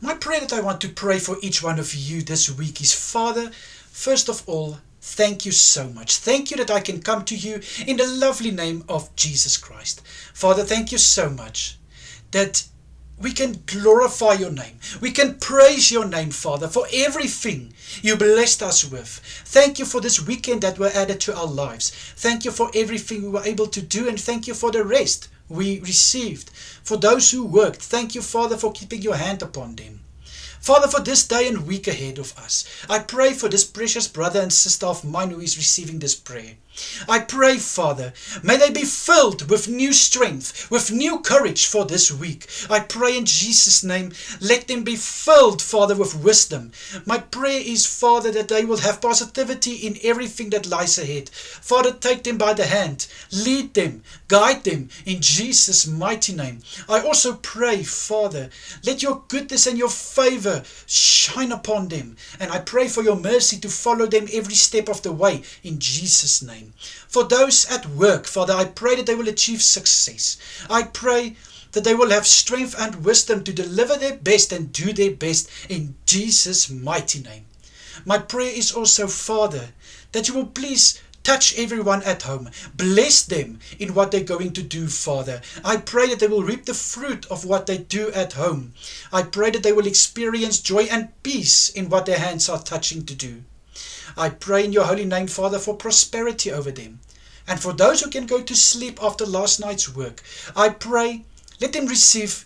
My prayer that I want to pray for each one of you this week is, Father, first of all, thank you so much. Thank you that I can come to you in the lovely name of Jesus Christ. Father, thank you so much that we can glorify your name. We can praise your name, Father, for everything you blessed us with. Thank you for this weekend that were added to our lives. Thank you for everything we were able to do, and thank you for the rest we received. For those who worked, thank you, Father, for keeping your hand upon them. Father, for this day and week ahead of us, I pray for this precious brother and sister of mine who is receiving this prayer. I pray, Father, may they be filled with new strength, with new courage for this week. I pray in Jesus' name, let them be filled, Father, with wisdom. My prayer is, Father, that they will have positivity in everything that lies ahead. Father, take them by the hand, lead them, guide them in Jesus' mighty name. I also pray, Father, let your goodness and your favor shine upon them, and I pray for your mercy to follow them every step of the way in Jesus' name. For those at work, Father, I pray that they will achieve success. I pray that they will have strength and wisdom to deliver their best and do their best in Jesus' mighty name. My prayer is also, Father, that you will please touch everyone at home. Bless them in what they're going to do, Father. I pray that they will reap the fruit of what they do at home. I pray that they will experience joy and peace in what their hands are touching to do. I pray in your holy name, Father, for prosperity over them. And for those who can go to sleep after last night's work, I pray, let them receive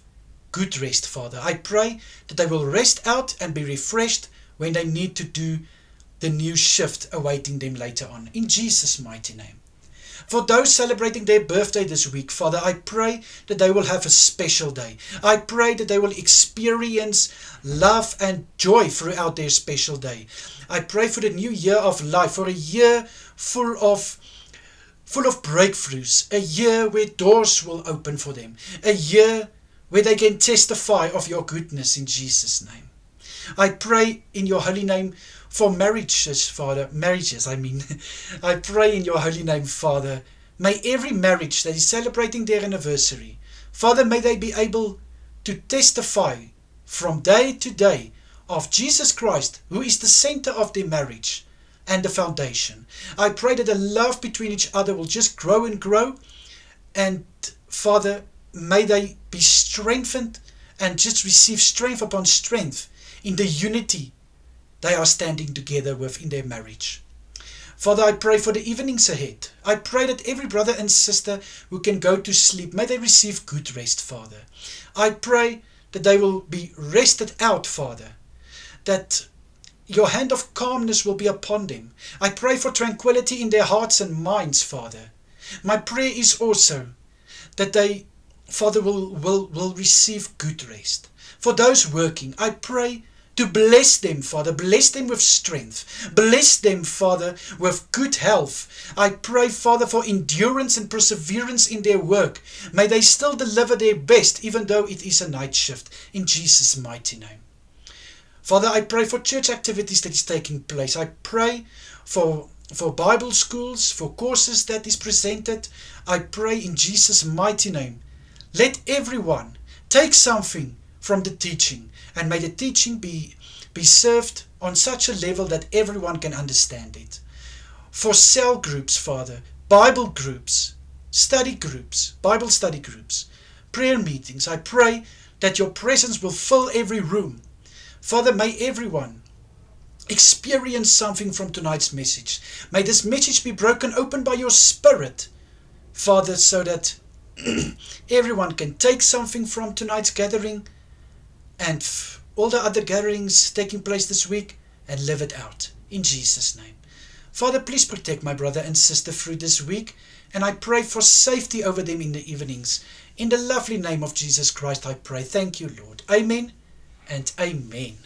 good rest, Father. I pray that they will rest out and be refreshed when they need to do the new shift awaiting them later on. In Jesus' mighty name. For those celebrating their birthday this week, Father, I pray that they will have a special day. I pray that they will experience love and joy throughout their special day. I pray for the new year of life, for a year full of breakthroughs, a year where doors will open for them, a year where they can testify of your goodness in Jesus' name. I pray in your holy name for marriages, Father, I pray in your holy name, Father, may every marriage that is celebrating their anniversary, Father, may they be able to testify from day to day of Jesus Christ, who is the center of their marriage and the foundation. I pray that the love between each other will just grow and grow, and Father, may they be strengthened and just receive strength upon strength in the unity they are standing together with in their marriage. Father, I pray for the evenings ahead. I pray that every brother and sister who can go to sleep, may they receive good rest, Father. I pray that they will be rested out, Father, that your hand of calmness will be upon them. I pray for tranquility in their hearts and minds, Father. My prayer is also that they, Father, will receive good rest. For those working, I pray to bless them, Father. Bless them with strength. Bless them, Father, with good health. I pray, Father, for endurance and perseverance in their work. May they still deliver their best, even though it is a night shift, in Jesus' mighty name. Father, I pray for church activities that is taking place. I pray for Bible schools, for courses that is presented. I pray in Jesus' mighty name. Let everyone take something from the teaching, and may the teaching be served on such a level that everyone can understand it. For cell groups, Father, Bible groups, study groups, Bible study groups, prayer meetings, I pray that your presence will fill every room. Father, may everyone experience something from tonight's message. May this message be broken open by your Spirit, Father, so that everyone can take something from tonight's gathering and all the other gatherings taking place this week and live it out in Jesus' name. Father, please protect my brother and sister through this week, and I pray for safety over them in the evenings. In the lovely name of Jesus Christ I pray. Thank you, Lord. Amen and amen.